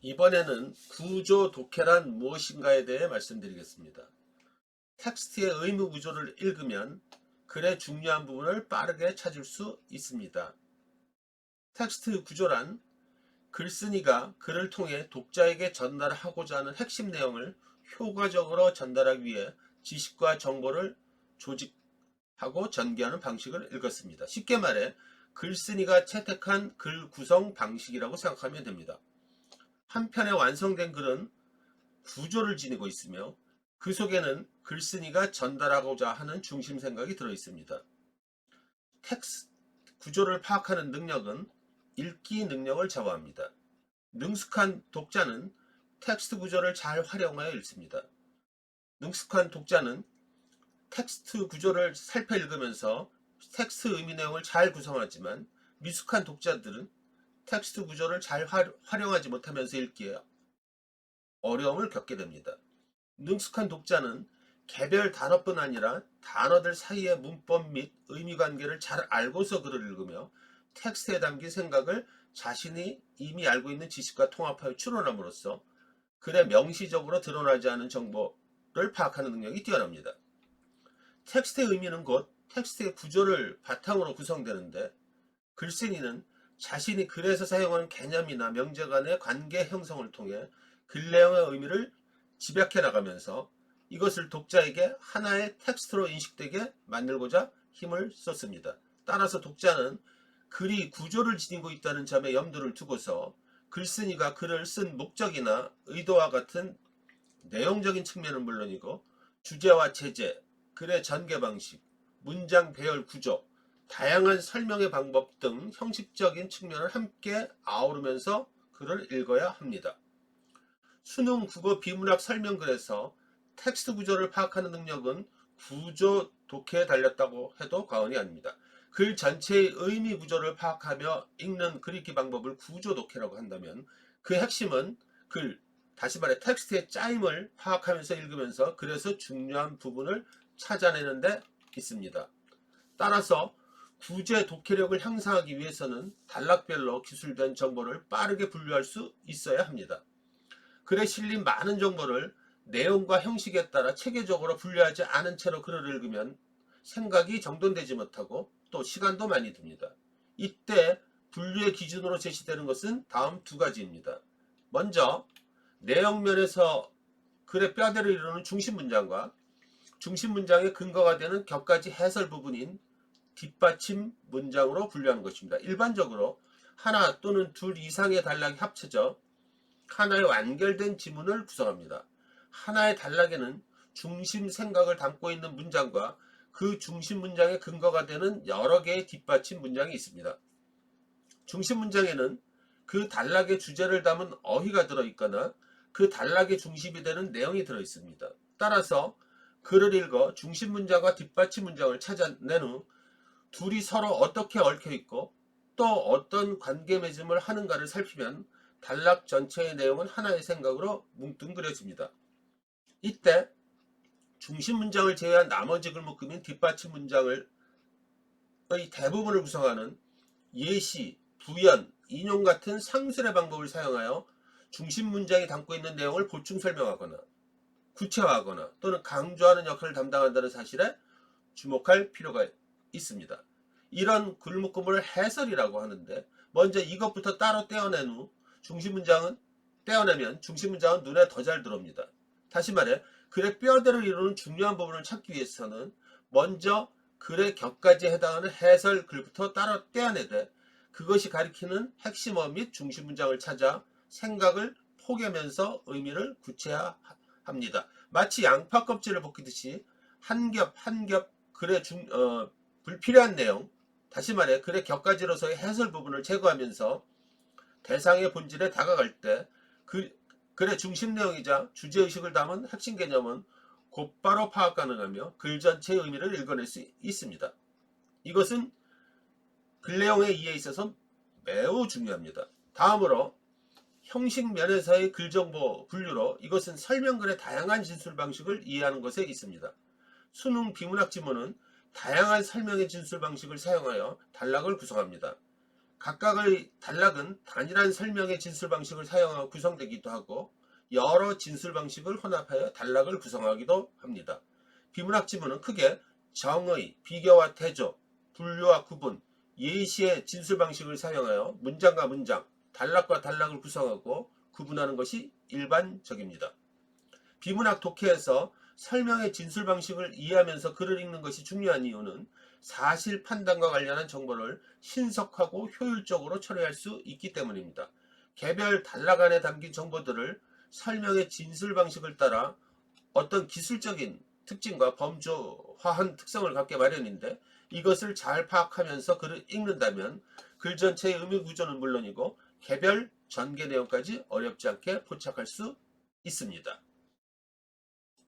이번에는 구조 독해란 무엇인가에 대해 말씀드리겠습니다. 텍스트의 의무 구조를 읽으면 글의 중요한 부분을 빠르게 찾을 수 있습니다. 텍스트 구조란 글쓴이가 글을 통해 독자에게 전달하고자 하는 핵심 내용을 효과적으로 전달하기 위해 지식과 정보를 조직하고 전개하는 방식을 읽었습니다. 쉽게 말해 글쓴이가 채택한 글 구성 방식이라고 생각하면 됩니다. 한편의 완성된 글은 구조를 지니고 있으며 그 속에는 글쓴이가 전달하고자 하는 중심 생각이 들어 있습니다. 텍스트 구조를 파악하는 능력은 읽기 능력을 좌우합니다. 능숙한 독자는 텍스트 구조를 잘 활용하여 읽습니다. 능숙한 독자는 텍스트 구조를 살펴 읽으면서 텍스트 의미 내용을 잘 구성하지만 미숙한 독자들은 텍스트 구조를 잘 활용하지 못하면서 읽기에 어려움을 겪게 됩니다. 능숙한 독자는 개별 단어뿐 아니라 단어들 사이의 문법 및 의미 관계를 잘 알고서 글을 읽으며 텍스트에 담긴 생각을 자신이 이미 알고 있는 지식과 통합하여 추론함으로써 글에 명시적으로 드러나지 않은 정보를 파악하는 능력이 뛰어납니다. 텍스트의 의미는 곧 텍스트의 구조를 바탕으로 구성되는데 글쓴이는 자신이 글에서 사용하는 개념이나 명제 간의 관계 형성을 통해 글 내용의 의미를 집약해 나가면서 이것을 독자에게 하나의 텍스트로 인식되게 만들고자 힘을 썼습니다. 따라서 독자는 글이 구조를 지니고 있다는 점에 염두를 두고서 글쓴이가 글을 쓴 목적이나 의도와 같은 내용적인 측면은 물론이고 주제와 제재, 글의 전개 방식, 문장 배열 구조, 다양한 설명의 방법 등 형식적인 측면을 함께 아우르면서 글을 읽어야 합니다. 수능 국어 비문학 설명글에서 텍스트 구조를 파악하는 능력은 구조 독해에 달렸다고 해도 과언이 아닙니다. 글 전체의 의미 구조를 파악하며 읽는 글 읽기 방법을 구조 독해라고 한다면 그 핵심은 다시 말해 텍스트의 짜임을 파악하면서 읽으면서 글에서 중요한 부분을 찾아내는 데 있습니다. 따라서 구제 독해력을 향상하기 위해서는 단락별로 기술된 정보를 빠르게 분류할 수 있어야 합니다. 글에 실린 많은 정보를 내용과 형식에 따라 체계적으로 분류하지 않은 채로 글을 읽으면 생각이 정돈되지 못하고 또 시간도 많이 듭니다. 이때 분류의 기준으로 제시되는 것은 다음 두 가지입니다. 먼저 내용면에서 글의 뼈대를 이루는 중심 문장과 중심 문장의 근거가 되는 격가지 해설 부분인 뒷받침 문장으로 분류하는 것입니다. 일반적으로 하나 또는 둘 이상의 단락이 합쳐져 하나의 완결된 지문을 구성합니다. 하나의 단락에는 중심 생각을 담고 있는 문장과 그 중심 문장의 근거가 되는 여러 개의 뒷받침 문장이 있습니다. 중심 문장에는 그 단락의 주제를 담은 어휘가 들어있거나 그 단락의 중심이 되는 내용이 들어있습니다. 따라서 글을 읽어 중심 문장과 뒷받침 문장을 찾아낸 후 둘이 서로 어떻게 얽혀있고 또 어떤 관계 맺음을 하는가를 살피면 단락 전체의 내용은 하나의 생각으로 뭉뚱그려집니다. 이때 중심 문장을 제외한 나머지 글묶음인 뒷받침 문장의 대부분을 구성하는 예시, 부연, 인용 같은 상술의 방법을 사용하여 중심 문장이 담고 있는 내용을 보충 설명하거나 구체화하거나 또는 강조하는 역할을 담당한다는 사실에 주목할 필요가 있습니다. 이런 글묶음을 해설이라고 하는데 먼저 이것부터 따로 떼어낸 후 떼어내면 중심 문장은 눈에 더 잘 들어옵니다. 다시 말해 글의 뼈대를 이루는 중요한 부분을 찾기 위해서는 먼저 글의 격까지 해당하는 해설 글부터 따로 떼어내되 그것이 가리키는 핵심어 및 중심 문장을 찾아 생각을 포개면서 의미를 구체화합니다. 마치 양파 껍질을 벗기듯이 한 겹 한 겹 글의 불필요한 내용, 다시 말해 글의 격가지로서의 해설 부분을 제거하면서 대상의 본질에 다가갈 때 글의 중심 내용이자 주제의식을 담은 핵심 개념은 곧바로 파악 가능하며 글 전체의 의미를 읽어낼 수 있습니다. 이것은 글 내용의 이해에 있어서 매우 중요합니다. 다음으로 형식 면에서의 글정보 분류로 이것은 설명글의 다양한 진술 방식을 이해하는 것에 있습니다. 수능 비문학 지문은 다양한 설명의 진술 방식을 사용하여 단락을 구성합니다. 각각의 단락은 단일한 설명의 진술 방식을 사용하여 구성되기도 하고 여러 진술 방식을 혼합하여 단락을 구성하기도 합니다. 비문학 지문은 크게 정의, 비교와 대조, 분류와 구분, 예시의 진술 방식을 사용하여 문장과 문장, 단락과 단락을 구성하고 구분하는 것이 일반적입니다. 비문학 독해에서 설명의 진술 방식을 이해하면서 글을 읽는 것이 중요한 이유는 사실 판단과 관련한 정보를 신속하고 효율적으로 처리할 수 있기 때문입니다. 개별 단락 안에 담긴 정보들을 설명의 진술 방식을 따라 어떤 기술적인 특징과 범주화한 특성을 갖게 마련인데 이것을 잘 파악하면서 글을 읽는다면 글 전체의 의미 구조는 물론이고 개별 전개 내용까지 어렵지 않게 포착할 수 있습니다.